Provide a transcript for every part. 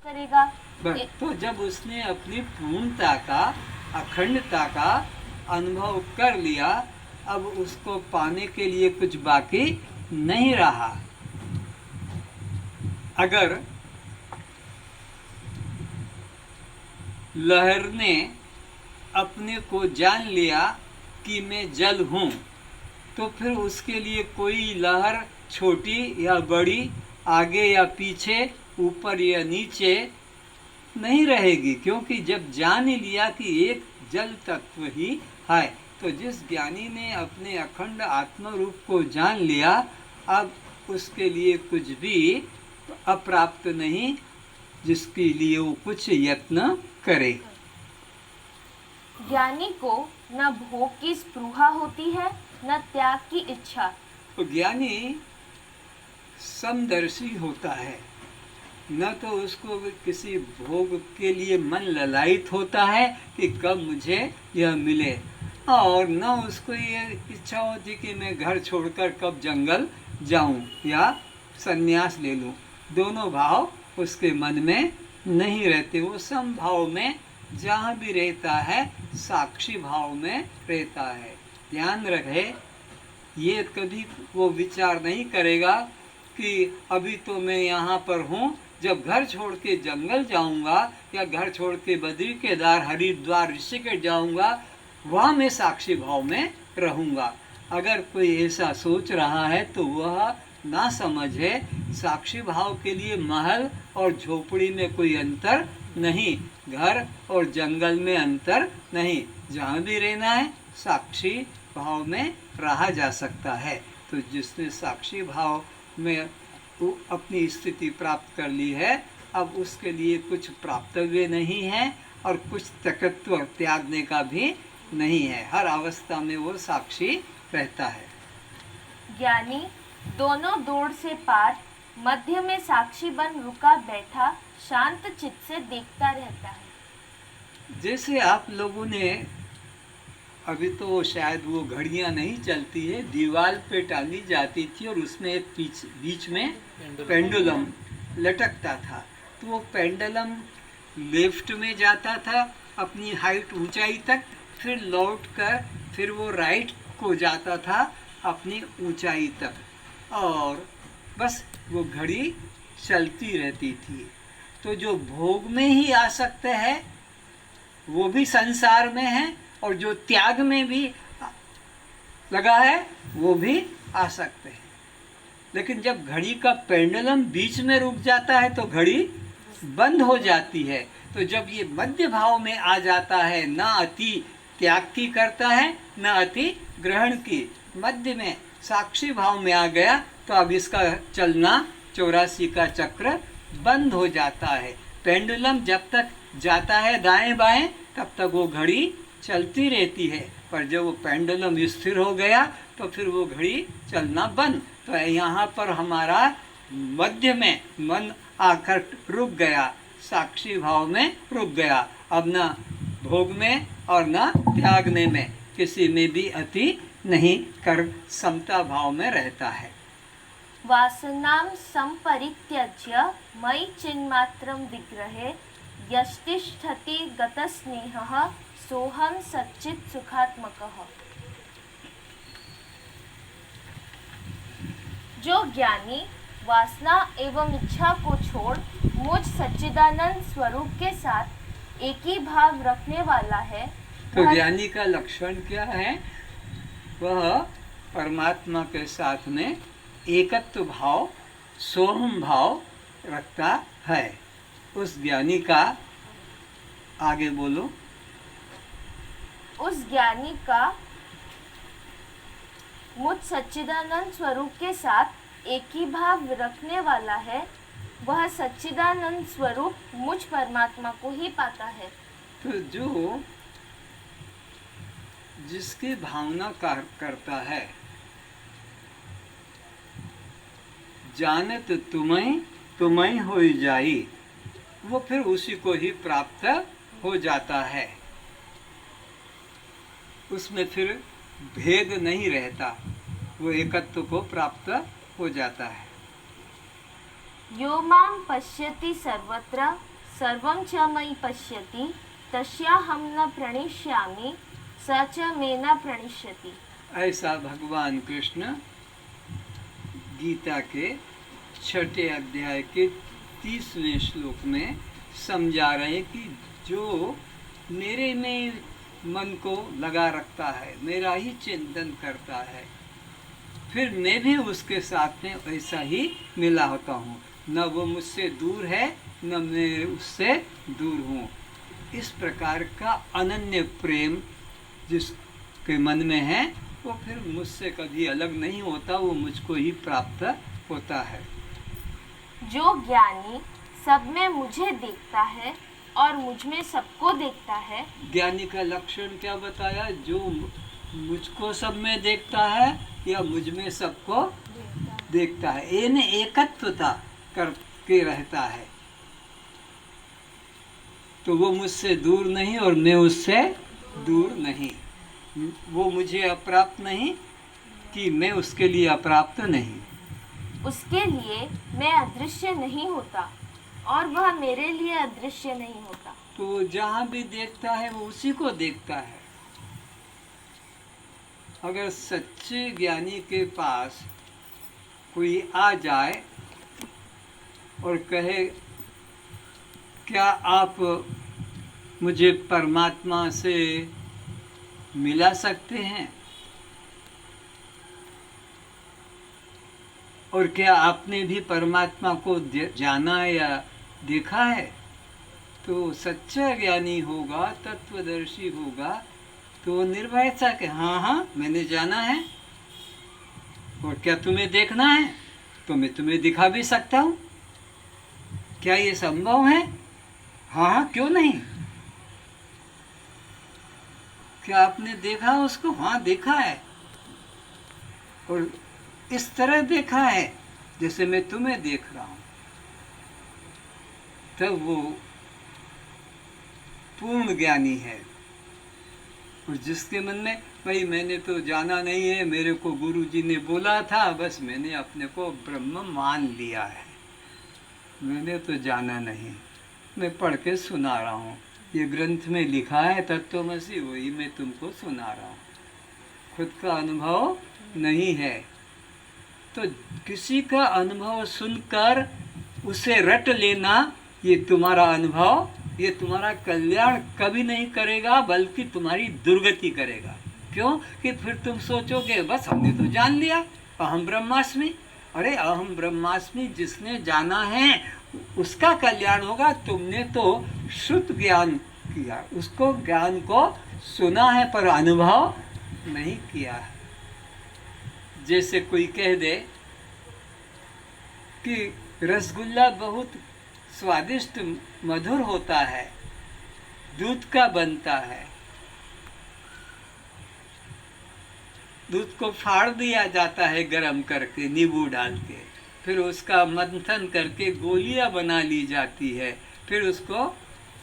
करेगा। तो जब उसने अपनी पूर्णता का, अखंडता का अनुभव कर लिया, अब उसको पाने के लिए कुछ बाकी नहीं रहा। अगर लहर ने अपने को जान लिया कि मैं जल हूँ, तो फिर उसके लिए कोई लहर छोटी या बड़ी, आगे या पीछे, ऊपर या नीचे नहीं रहेगी, क्योंकि जब जान लिया कि एक जल तत्व ही है। तो जिस ज्ञानी ने अपने अखंड आत्म रूप को जान लिया, अब उसके लिए कुछ भी अप्राप्त नहीं, जिसके लिए वो कुछ यत्न करे। ज्ञानी को न भोग की स्पृहा होती है, न त्याग की इच्छा। तो ज्ञानी समदर्शी होता है, न तो उसको किसी भोग के लिए मन ललायित होता है कि कब मुझे यह मिले, और न उसको ये इच्छा होती कि मैं घर छोड़कर कब जंगल जाऊं या संन्यास ले लूं। दोनों भाव उसके मन में नहीं रहते। वो समभाव में जहाँ भी रहता है, साक्षी भाव में रहता है। ध्यान रहे, ये कभी वो विचार नहीं करेगा कि अभी तो मैं यहाँ पर हूँ, जब घर छोड़ के जंगल जाऊँगा या घर छोड़ के बद्री केदार हरिद्वार ऋषिकेश जाऊँगा, वहाँ मैं साक्षी भाव में रहूँगा। अगर कोई ऐसा सोच रहा है तो वह ना समझ है। साक्षी भाव के लिए महल और झोपड़ी में कोई अंतर नहीं, घर और जंगल में अंतर नहीं। जहाँ भी रहना है साक्षी भाव में रहा जा सकता है। तो जिसने साक्षी भाव में अपनी स्थिति प्राप्त कर ली है, अब उसके लिए कुछ प्राप्तव्य नहीं है और कुछ तकत्व त्यागने का भी नहीं है। हर अवस्था में वो साक्षी रहता है। ज्ञानी दोनों दौड़ से पार, मध्य में साक्षी बन रुका बैठा, शांत चित्त से देखता रहता है। जैसे आप लोगों ने, अभी तो शायद वो घड़ियां नहीं चलती है, दीवार पे टांगी जाती थी और उसमें एक बीच में पेंडुलम लटकता था। तो वो पेंडुलम लेफ्ट में जाता था अपनी हाइट ऊंचाई तक, फिर लौट कर फिर वो राइट को जाता था अपनी ऊंचाई तक, और बस वो घड़ी चलती रहती थी। तो जो भोग में ही आ सकते हैं वो भी संसार में है, और जो त्याग में भी लगा है वो भी आ सकते हैं। लेकिन जब घड़ी का पेंडुलम बीच में रुक जाता है तो घड़ी बंद हो जाती है। तो जब ये मध्य भाव में आ जाता है, ना अति त्याग की करता है न अति ग्रहण की, मध्य में साक्षी भाव में आ गया, तो अब इसका चलना 84 का चक्र बंद हो जाता है। पेंडुलम जब तक जाता है दाएं बाएं तब तक वो घड़ी चलती रहती है, पर जब वो पेंडुलम स्थिर हो गया तो फिर वो घड़ी चलना बंद। तो यहाँ पर हमारा मध्य में मन आकर रुक गया, साक्षी भाव में रुक गया। अब न भोग में और न त्यागने में, किसी में भी अति नहीं कर समता भाव में रहता है। वासनां संपरित्यज्य मयि चिन्मात्रं विग्रहे, यष्टिष्ठति गतस्नेहः सोहम सच्चित् सुखात्मकः। जो ज्ञानी वासना एवं इच्छा को छोड़ मुझ सच्चिदानंद स्वरूप के साथ एक ही भाव रखने वाला है, तो ज्ञानी का लक्षण क्या है? वह परमात्मा के साथ में एकत्व भाव, सोहम भाव रखता है। उस ज्ञानी का, आगे बोलो। उस ज्ञानी का मुझ सच्चिदानंद स्वरूप के साथ एक ही भाव रखने वाला है, वह सच्चिदानंद स्वरूप मुझ परमात्मा को ही पाता है। तो जो जिसकी भावना करता है, जानत तुम्हें तुम्हें हो जाई, वो फिर उसी को ही प्राप्त हो जाता है। उसमें फिर भेद नहीं रहता, वो एकत्व को प्राप्त हो जाता है। यो मां पश्यति सर्वत्र सर्वं च मयि पश्यति तस्याहं न प्रणिष्यामि स च मे न प्रणिष्यति। ऐसा भगवान कृष्ण गीता के 6 अध्याय के 30वें श्लोक में समझा रहे हैं कि जो मेरे में मन को लगा रखता है, मेरा ही चिंतन करता है, फिर मैं भी उसके साथ में ऐसा ही मिला होता हूँ। न वो मुझसे दूर है, न मैं उससे दूर हूँ। इस प्रकार का अनन्य प्रेम जिसके मन में है, वो फिर मुझसे कभी अलग नहीं होता, वो मुझको ही प्राप्त होता है। जो ज्ञानी सब में मुझे देखता है और मुझ में सबको देखता है। ज्ञानी का लक्षण क्या बताया? जो मुझको सब में देखता है या मुझ में सबको देखता है, इन्हें एकत्वता करके रहता है, तो वो मुझसे दूर नहीं और मैं उससे दूर नहीं। वो मुझे अप्राप्त नहीं कि मैं उसके लिए अप्राप्त नहीं। उसके लिए मैं अदृश्य नहीं होता और वह मेरे लिए अदृश्य नहीं होता। तो जहाँ भी देखता है वो उसी को देखता है। अगर सच्चे ज्ञानी के पास कोई आ जाए और कहे क्या आप मुझे परमात्मा से मिला सकते हैं, और क्या आपने भी परमात्मा को जाना या देखा है, तो सच्चा ज्ञानी होगा, तत्वदर्शी होगा, तो निर्भयता के हाँ हाँ मैंने जाना है, और क्या तुम्हें देखना है तो मैं तुम्हें दिखा भी सकता हूँ। क्या ये संभव है? हाँ हाँ क्यों नहीं। क्या आपने देखा उसको? हाँ देखा है, और इस तरह देखा है जैसे मैं तुम्हें देख रहा हूँ। तब वो पूर्ण ज्ञानी है। और जिसके मन में भाई मैंने तो जाना नहीं है, मेरे को गुरुजी ने बोला था, बस मैंने अपने को ब्रह्म मान लिया है, मैंने तो जाना नहीं, मैं पढ़ के सुना रहा हूँ, ये ग्रंथ में लिखा है तत्वमसि, वही मैं तुमको सुना रहा हूँ, खुद का अनुभव नहीं है। तो किसी का अनुभव सुनकर उसे रट लेना, ये तुम्हारा अनुभव, ये तुम्हारा कल्याण कभी नहीं करेगा, बल्कि तुम्हारी दुर्गति करेगा। क्यों? कि फिर तुम सोचोगे बस हमने तो जान लिया, अहम ब्रह्मास्मि। अरे अहम ब्रह्मास्मि जिसने जाना है उसका कल्याण होगा। तुमने तो शुद्ध ज्ञान किया, उसको ज्ञान को सुना है पर अनुभव नहीं किया है। जैसे कोई कह दे कि रसगुल्ला बहुत स्वादिष्ट मधुर होता है, दूध का बनता है, दूध को फाड़ दिया जाता है गरम करके नींबू डाल के, फिर उसका मंथन करके गोलियां बना ली जाती है, फिर उसको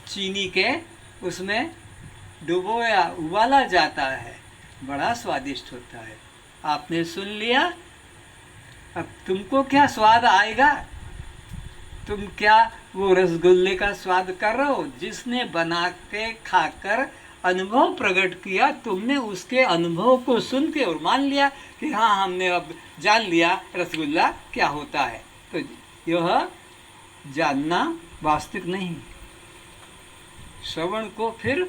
चीनी के उसमें डुबोया उबाला जाता है, बड़ा स्वादिष्ट होता है। आपने सुन लिया, अब तुमको क्या स्वाद आएगा? तुम क्या वो रसगुल्ले का स्वाद कर रहे हो? जिसने बना के खाकर अनुभव प्रकट किया, तुमने उसके अनुभव को सुन के और मान लिया कि हाँ हमने अब जान लिया रसगुल्ला क्या होता है। तो यह जानना वास्तविक नहीं, श्रवण को फिर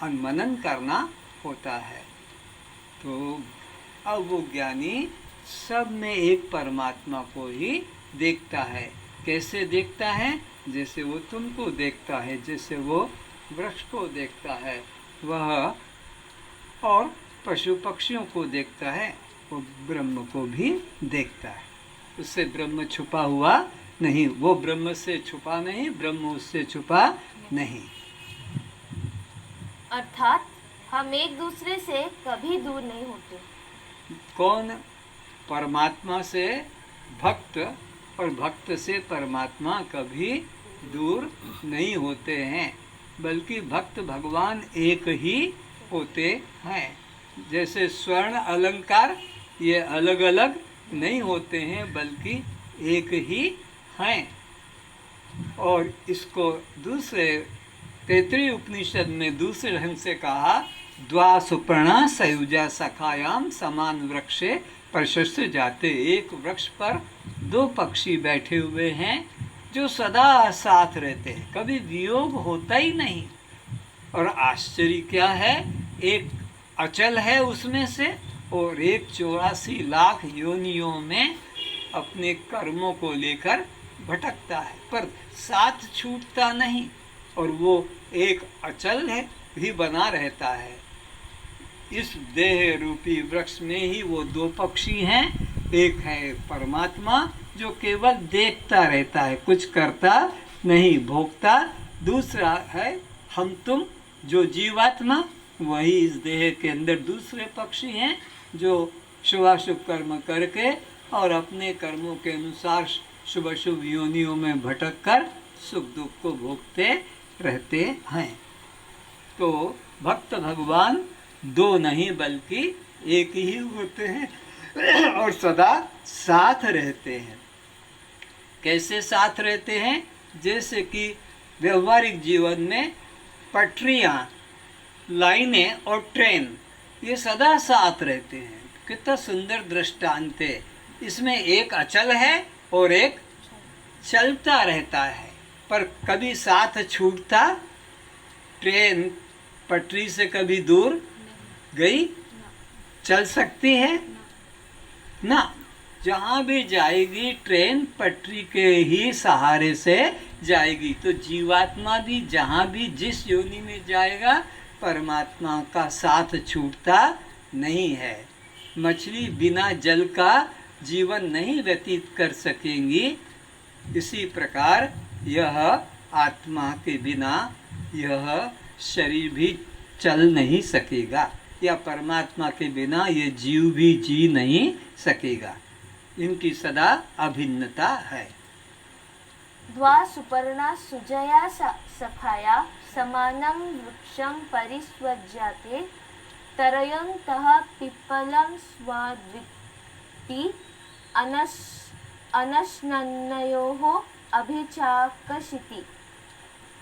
मनन करना होता है। तो अब वो ज्ञानी सब में एक परमात्मा को ही देखता है। कैसे देखता है? जैसे वो तुमको देखता है, जैसे वो वृक्ष को देखता है वह, और पशु पक्षियों को देखता है, वो ब्रह्म को भी देखता है। उससे ब्रह्म छुपा हुआ नहीं, वो ब्रह्म से छुपा नहीं, ब्रह्म उससे छुपा नहीं। अर्थात हम एक दूसरे से कभी दूर नहीं होते। कौन? परमात्मा से भक्त और भक्त से परमात्मा कभी दूर नहीं होते हैं, बल्कि भक्त भगवान एक ही होते हैं। जैसे स्वर्ण अलंकार ये अलग अलग नहीं होते हैं, बल्कि एक ही हैं। और इसको दूसरे तैतृय उपनिषद में दूसरे ढंग से कहा, द्वा सुपर्णा सयुजा सखायाम समान वृक्षे प्रशस्त जाते। एक वृक्ष पर दो पक्षी बैठे हुए हैं जो सदा साथ रहते हैं, कभी वियोग होता ही नहीं। और आश्चर्य क्या है, एक अचल है उसमें से और एक 84 लाख योनियों में अपने कर्मों को लेकर भटकता है, पर साथ छूटता नहीं। और वो एक अचल है भी बना रहता है। इस देह रूपी वृक्ष में ही वो दो पक्षी हैं, एक है परमात्मा जो केवल देखता रहता है, कुछ करता नहीं, भोगता। दूसरा है हम तुम जो जीवात्मा, वही इस देह के अंदर दूसरे पक्षी हैं जो शुभाशुभ कर्म करके और अपने कर्मों के अनुसार शुभ अशुभ योनियों में भटक कर सुख दुख को भोगते रहते हैं। तो भक्त भगवान दो नहीं बल्कि एक ही होते हैं और सदा साथ रहते हैं। कैसे साथ रहते हैं? जैसे कि व्यवहारिक जीवन में पटरियाँ, लाइनें और ट्रेन ये सदा साथ रहते हैं। कितना सुंदर दृष्टांत है। इसमें एक अचल है और एक चलता रहता है, पर कभी साथ छूटता। ट्रेन पटरी से कभी दूर गई, चल सकती है ना। जहाँ भी जाएगी ट्रेन पटरी के ही सहारे से जाएगी। तो जीवात्मा भी जहाँ भी जिस योनि में जाएगा परमात्मा का साथ छूटता नहीं है। मछली बिना जल का जीवन नहीं व्यतीत कर सकेंगी। इसी प्रकार यह आत्मा के बिना यह शरीर भी चल नहीं सकेगा, या परमात्मा के बिना ये जीव भी जी नहीं सकेगा। इनकी सदा अभिन्नता है। द्वा सुपर्णा सुजया सखाया समानं वृक्षं परिस्वज्याते तरयन्तः पिप्पलं स्वाद्विति अनशनयोः अभिचाकशिति।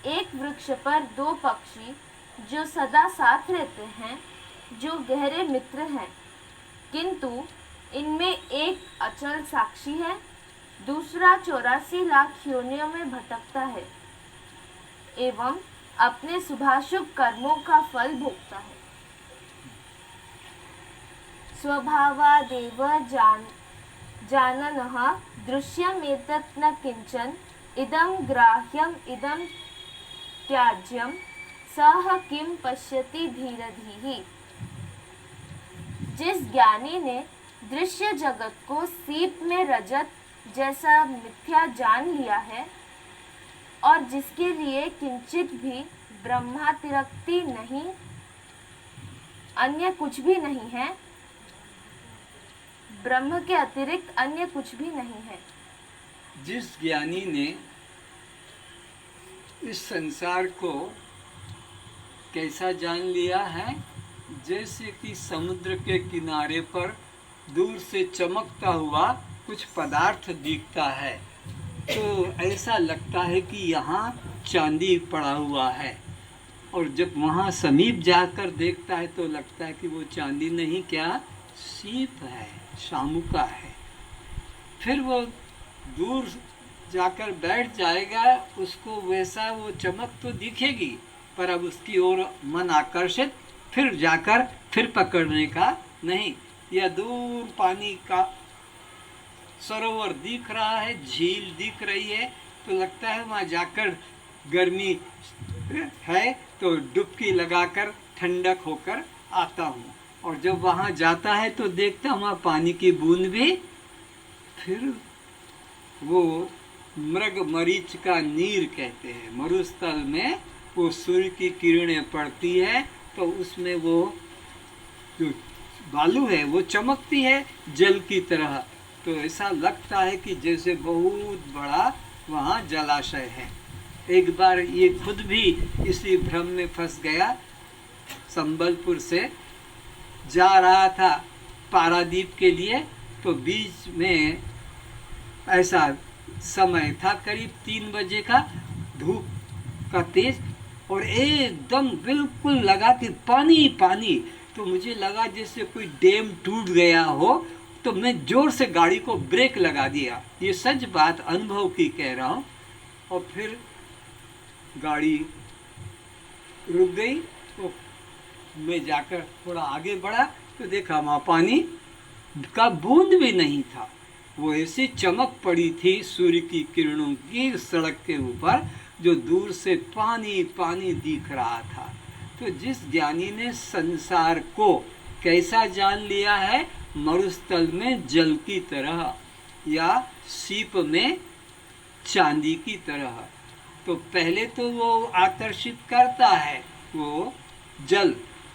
एक वृक्ष पर दो पक्षी जो सदा साथ रहते हैं, जो गहरे मित्र हैं, किंतु इनमें एक अचल साक्षी है, दूसरा 84 लाख योनियों में भटकता है एवं अपने शुभाशुभ कर्मों का फल भोगता है। स्वभावादेव जाननः दृश्यमेतत् न किंचन इदं ग्राह्यम इदं त्याज्यम सह किं पश्यति धीरधीः। जिस ज्ञानी ने दृश्य जगत को सीप में रजत जैसा मिथ्या जान लिया है और जिसके लिए किंचित भी ब्रह्मातिरक्ति नहीं, अन्य कुछ भी नहीं है, ब्रह्म के अतिरिक्त अन्य कुछ भी नहीं है। जिस ज्ञानी ने इस संसार को कैसा जान लिया है, जैसे कि समुद्र के किनारे पर दूर से चमकता हुआ कुछ पदार्थ दिखता है, तो ऐसा लगता है कि यहाँ चांदी पड़ा हुआ है, और जब वहाँ समीप जाकर देखता है तो लगता है कि वो चांदी नहीं, क्या सीप है, शामुका है। फिर वो दूर जाकर बैठ जाएगा, उसको वैसा वो चमक तो दिखेगी, पर अब उसकी ओर मन आकर्षित फिर जाकर फिर पकड़ने का नहीं। या दूर पानी का सरोवर दिख रहा है, झील दिख रही है, तो लगता है वहाँ जाकर गर्मी है तो डुबकी लगाकर ठंडक होकर आता हूँ। और जब वहाँ जाता है तो देखता हूँ वहाँ पानी की बूंद भी, फिर वो मृग मरीच का नीर कहते हैं, मरुस्थल में वो सूर्य की किरणें पड़ती है तो उसमें वो जो बालू है वो चमकती है जल की तरह। तो ऐसा लगता है कि जैसे बहुत बड़ा वहाँ जलाशय है। एक बार ये खुद भी इसी भ्रम में फंस गया। संबलपुर से जा रहा था पारादीप के लिए, तो बीच में ऐसा समय था करीब 3 बजे का, धूप का तेज, और एकदम बिल्कुल लगा कि पानी पानी। तो मुझे लगा जैसे कोई डैम टूट गया हो। तो मैं जोर से गाड़ी को ब्रेक लगा दिया, ये सच बात अनुभव की कह रहा हूँ। और फिर गाड़ी रुक गई। तो मैं जाकर थोड़ा आगे बढ़ा तो देखा वहाँ पानी का बूंद भी नहीं था। वो ऐसी चमक पड़ी थी सूर्य की किरणों की सड़क के ऊपर, जो दूर से पानी पानी दिख रहा था। तो जिस ज्ञानी ने संसार को कैसा जान लिया है, मरुस्थल में जल की तरह या सीप में चांदी की तरह, तो पहले तो वो आकर्षित करता है वो जल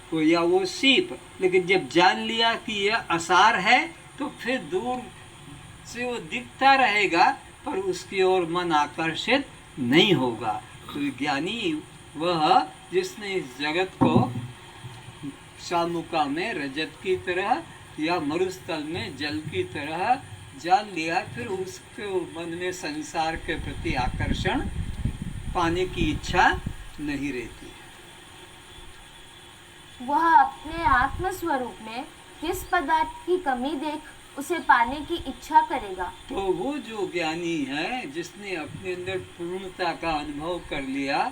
को या वो सीप, लेकिन जब जान लिया कि यह असार है तो फिर दूर से वो दिखता रहेगा पर उसकी ओर मन आकर्षित नहीं होगा। तो ज्ञानी वह जिसने इस जगत को शामुका में रजत की तरह या मरुस्थल में जल की तरह जान लिया, फिर उसके मन में संसार के प्रति आकर्षण पाने की इच्छा नहीं रहती। वह अपने आत्म स्वरूप में किस पदार्थ की कमी देख उसे पाने की इच्छा करेगा? तो वो जो ज्ञानी है जिसने अपने अंदर पूर्णता का अनुभव कर लिया,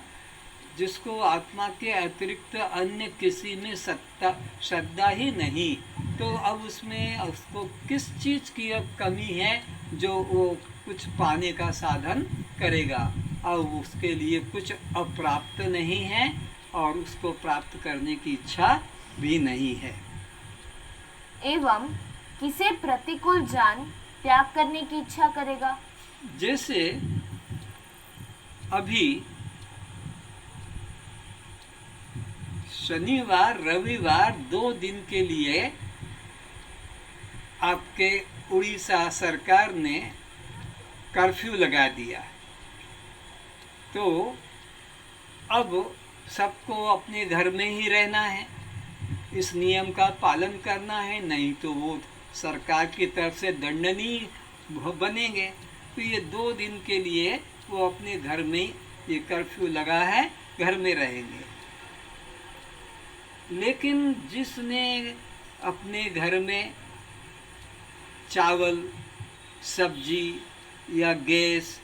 जिसको आत्मा के अतिरिक्त अन्य किसी में सत्ता श्रद्धा ही नहीं, तो अब उसमें उसको किस चीज की अब कमी है जो वो कुछ पाने का साधन करेगा। अब उसके लिए कुछ अप्राप्त नहीं है और उसको प्राप्त करने की इच्छा भी नहीं है। एवं किसे प्रतिकूल जान त्याग करने की इच्छा करेगा? जैसे अभी शनिवार रविवार 2 दिन के लिए आपके उड़ीसा सरकार ने कर्फ्यू लगा दिया। तो अब सबको अपने घर में ही रहना है, इस नियम का पालन करना है, नहीं तो वो सरकार की तरफ से दंडनीय बनेंगे। तो ये 2 दिन के लिए वो अपने घर में ये कर्फ्यू लगा है, घर में रहेंगे। लेकिन जिसने अपने घर में चावल सब्जी या गैस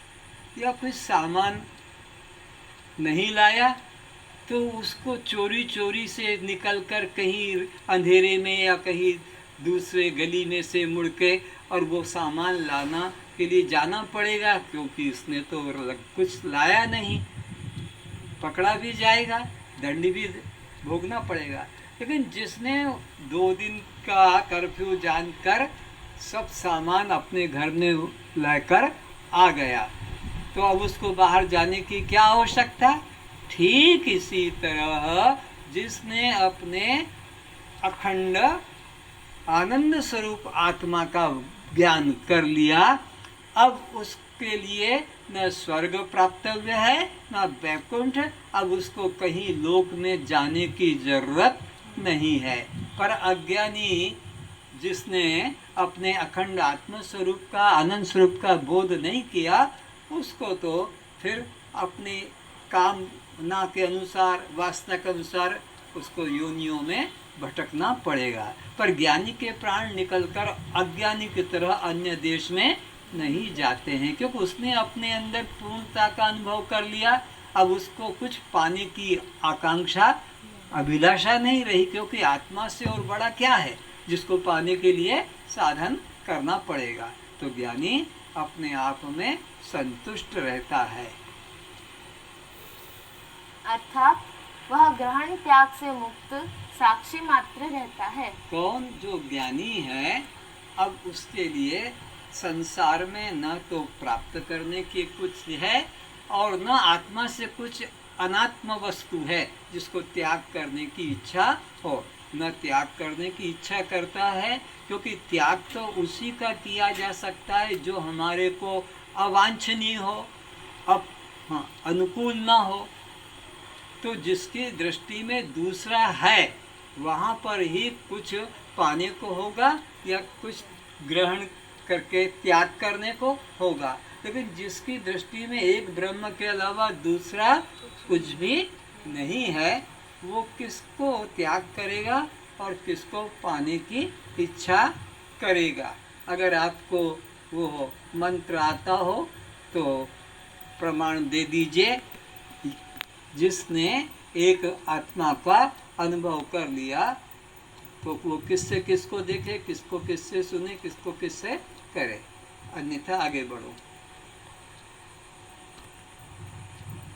या कुछ सामान नहीं लाया, तो उसको चोरी चोरी से निकलकर कहीं अंधेरे में या कहीं दूसरे गली में से मुड़ के और वो सामान लाना के लिए जाना पड़ेगा, क्योंकि उसने तो कुछ लाया नहीं, पकड़ा भी जाएगा, दंड भी भोगना पड़ेगा। लेकिन जिसने 2 दिन का कर्फ्यू जानकर सब सामान अपने घर में लाकर आ गया, तो अब उसको बाहर जाने की क्या आवश्यकता? ठीक इसी तरह जिसने अपने अखंड आनंद स्वरूप आत्मा का ज्ञान कर लिया, अब उसके लिए न स्वर्ग प्राप्तव्य है न वैकुंठ, अब उसको कहीं लोक में जाने की जरूरत नहीं है। पर अज्ञानी जिसने अपने अखंड आत्म स्वरूप का आनंद स्वरूप का बोध नहीं किया, उसको तो फिर अपने कामना के अनुसार वासना के अनुसार उसको योनियों में भटकना पड़ेगा। पर ज्ञानी के प्राण निकलकर अज्ञानी की तरह अन्य देश में नहीं जाते हैं, क्योंकि उसने अपने अंदर पूर्णता का अनुभव कर लिया। अब उसको कुछ पाने की आकांक्षा अभिलाषा नहीं रही, क्योंकि आत्मा से और बड़ा क्या है जिसको पाने के लिए साधन करना पड़ेगा। तो ज्ञानी अपने आप में संतुष्ट रहता है। अर्थात वह ग्रहण त्याग से मुक्त साक्षी मात्र रहता है। कौन? जो ज्ञानी है, अब उसके लिए संसार में न तो प्राप्त करने की कुछ है और न आत्मा से कुछ अनात्म वस्तु है जिसको त्याग करने की इच्छा हो। न त्याग करने की इच्छा करता है, क्योंकि त्याग तो उसी का किया जा सकता है जो हमारे को अवांछनीय हो, अब अनुकूल ना हो। तो जिसकी दृष्टि में दूसरा है वहाँ पर ही कुछ पाने को होगा या कुछ ग्रहण करके त्याग करने को होगा। लेकिन जिसकी दृष्टि में एक ब्रह्म के अलावा दूसरा कुछ भी नहीं है, वो किसको त्याग करेगा और किसको पाने की इच्छा करेगा। अगर आपको वो मंत्र आता हो तो प्रमाण दे दीजिए। जिसने एक आत्मा का अनुभव कर लिया तो वो किससे किसको देखे, किसको किससे सुने, किसको किससे करे, अन्यथा आगे बढ़ो।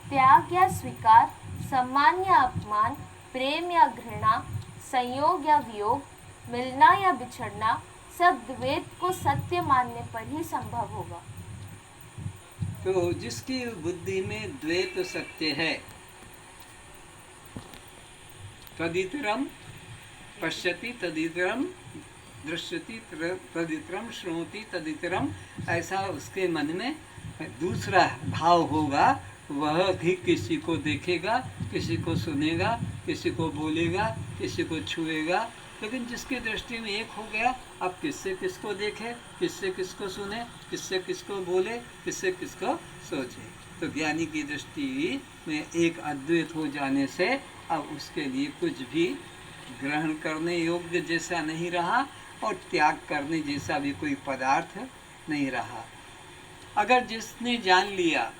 त्याग या स्वीकार, सम्मान या अपमान, प्रेम या घृणा, संयोग या वियोग, मिलना या बिछड़ना, सब द्वैत को सत्य मानने पर ही संभव होगा। तो जिसकी बुद्धि में द्वैत सत्य है, तदितरम पश्यति, तदितरम दृश्यति, तदितरम श्रोति, तदितरम, ऐसा उसके मन में दूसरा भाव होगा। वह भी किसी को देखेगा, किसी को सुनेगा, किसी को बोलेगा, किसी को छुएगा। लेकिन जिसकी दृष्टि में एक हो गया, अब किससे किसको देखे, किससे किसको सुने, किससे किसको बोले, किससे किसको सोचे। तो ज्ञानी की दृष्टि में एक अद्वैत हो जाने से अब उसके लिए कुछ भी ग्रहण करने योग्य जैसा नहीं रहा और त्याग करने जैसा भी कोई पदार्थ नहीं रहा। अगर जिसने जान लिया,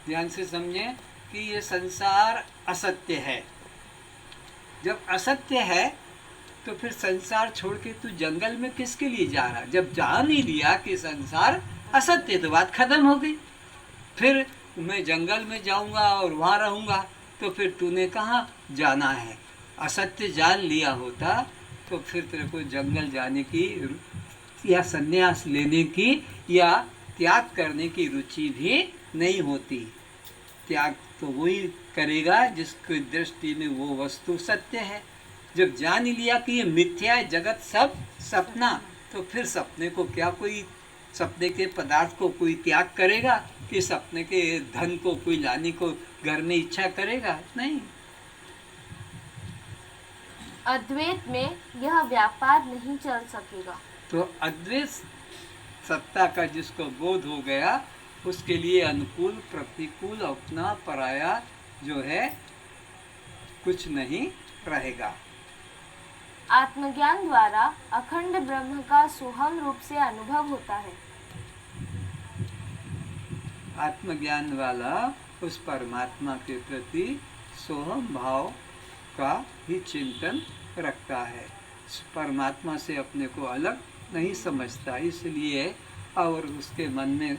ध्यान से समझें कि ये संसार असत्य है। जब असत्य है तो फिर संसार छोड़ के तू जंगल में किसके लिए जा रहा? जब जान ही लिया कि संसार असत्य, तो बात खत्म हो गई। फिर मैं जंगल में जाऊंगा और वहाँ रहूंगा, तो फिर तूने कहाँ जाना है? असत्य जान लिया होता तो फिर तेरे को जंगल जाने की या संन्यास लेने की या त्याग करने की रुचि भी नहीं होती। त्याग तो वही करेगा जिसकी दृष्टि में वो वस्तु सत्य है। जब जान लिया कि ये मिथ्या है, जगत सब सपना, तो फिर सपने को क्या कोई, सपने के पदार्थ को कोई त्याग करेगा? कि सपने के धन को कोई लाने को घर में इच्छा करेगा? नहीं। अद्वैत में यह व्यापार नहीं चल सकेगा। तो अद्वैत सत्ता का जिसको बोध हो गया, उसके लिए अनुकूल प्रतिकूल अपना पराया जो है कुछ नहीं रहेगा। आत्मज्ञान द्वारा अखंड ब्रह्म का सोहम रूप से अनुभव होता है। आत्मज्ञान वाला उस परमात्मा के प्रति सोहम भाव का ही चिंतन रखता है। परमात्मा से अपने को अलग नहीं समझता, इसलिए और उसके मन में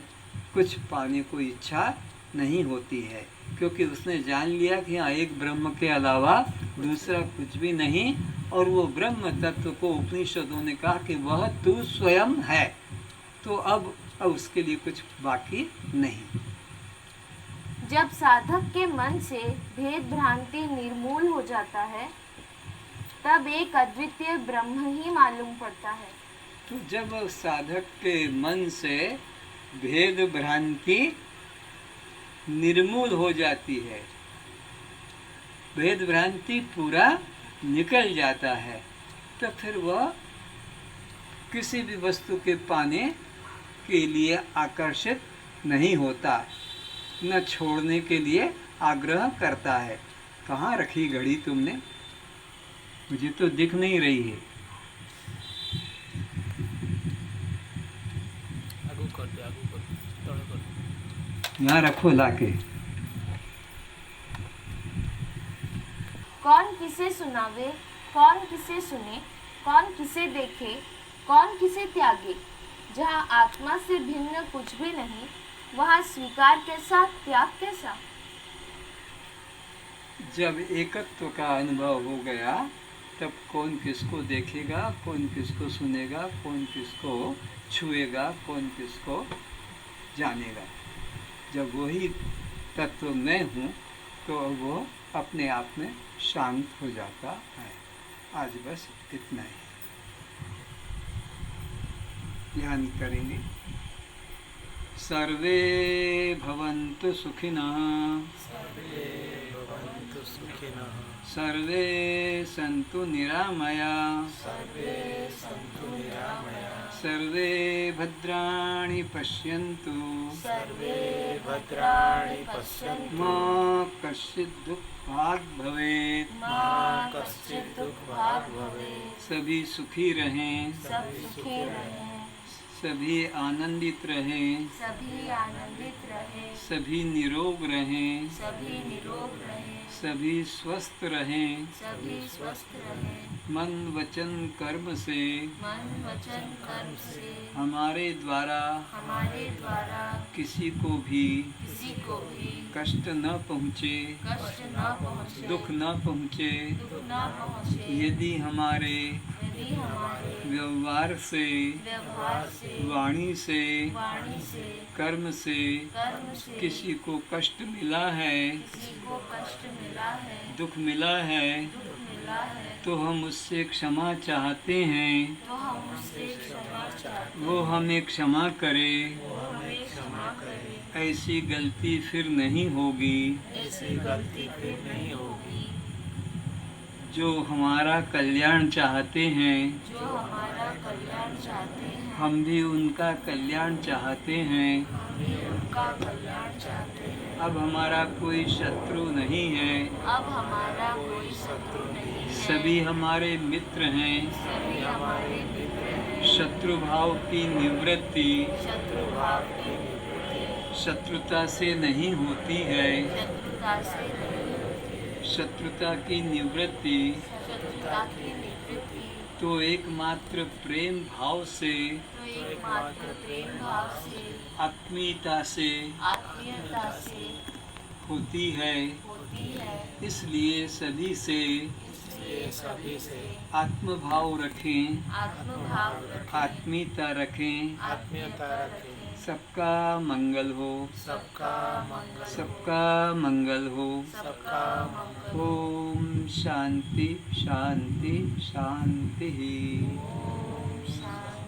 कुछ पाने को इच्छा नहीं होती है, क्योंकि उसने जान लिया कि हाँ एक ब्रह्म के अलावा दूसरा कुछ भी नहीं। और वो ब्रह्म तत्व को उपनिषदों ने कहा कि वह तू स्वयं है। तो अब उसके लिए कुछ बाकी नहीं। जब साधक के मन से भेद भ्रांति निर्मूल हो जाता है, तब एक अद्वितीय ब्रह्म ही मालूम पड़ता है। तो जब साधक के मन से भेद भ्रांति निर्मूल हो जाती है, भेद भ्रांति पूरा निकल जाता है, तो फिर वह किसी भी वस्तु के पाने के लिए आकर्षित नहीं होता, न छोड़ने के लिए आग्रह करता है। कहाँ रखी घड़ी तुमने? मुझे तो दिख नहीं रही है। यहाँ रखो लाके। कौन किसे सुनावे, कौन किसे सुने, कौन किसे देखे, कौन किसे त्यागे। जहाँ आत्मा से भिन्न कुछ भी नहीं, वहाँ स्वीकार कैसा, त्याग कैसा। जब एकत्व का अनुभव हो गया, तब कौन किसको देखेगा, कौन किसको सुनेगा, कौन किसको छुएगा, कौन किसको जानेगा। जब वही तत्व मैं हूँ तो वो अपने आप में शांत हो जाता है। आज बस इतना ही ध्यान करेंगे। सर्वे भवन्तु सुखिनः। भवन्तु सुखिनः सर्वे सन्तु निरामया सर्वे सन्तु निरामया सर्वे भद्राणि पश्यन्तु सर्वे भद्राणि पश्यन्तु मा कश्चित् दुःखात् भवेत् मा कश्चित् दुःखात् भवेत् सभी सुखी रहें सब सुखी रहें सभी आनंदित रहें सभी आनंदित रहें सभी निरोग रहें सभी निरोग रहें सभी स्वस्थ रहें सभी स्वस्थ रहें मन वचन कर्म से मन वचन कर्म से हमारे द्वारा हमारे द्वारा किसी को भी किसी को भी कष्ट न पहुँचे कष्ट न पहुँचे दुख न पहुँचे दुख न पहुँचे यदि हमारे यदि हमारे व्यवहार से व्यवहार से वाणी से वाणी से कर्म से कर्म से किसी को कष्ट मिला है किसी को कष्ट मिला है दुख मिला है दुख मिला है तो हम उससे क्षमा चाहते हैं तो हम उससे क्षमा चाहते वो हमें क्षमा करे हैं हमें क्षमा करें ऐसी गलती फिर नहीं होगी ऐसी गलती फिर नहीं होगी जो हमारा कल्याण चाहते हैं जो हमारा कल्याण चाहते हैं हम भी उनका कल्याण चाहते हैं हम भी उनका कल्याण चाहते हैं अब हमारा कोई शत्रु नहीं है अब हमारा कोई शत्रु नहीं है सभी हमारे मित्र हैं सभी हमारे मित्र हैं शत्रु भाव की निवृत्ति शत्रु भाव की निवृत्ति शत्रुता से नहीं होती है शत्रुता से नहीं होती शत्रुता की निवृत्ति शत्रुता की निवृत्ति तो एकमात्र प्रेम भाव से तो एकमात्र प्रेम भाव से आत्मीयता से आत्मीयता से होती है होती है इसलिए सभी से इसलिए सभी से आत्मभाव रखें आत्मभाव रखें आत्मीयता रखें आत्मीयता रखें सबका मंगल हो सबका मंगल सबका मंगल हो सबका मंगल ओम शांति शांति शांति ओम शांति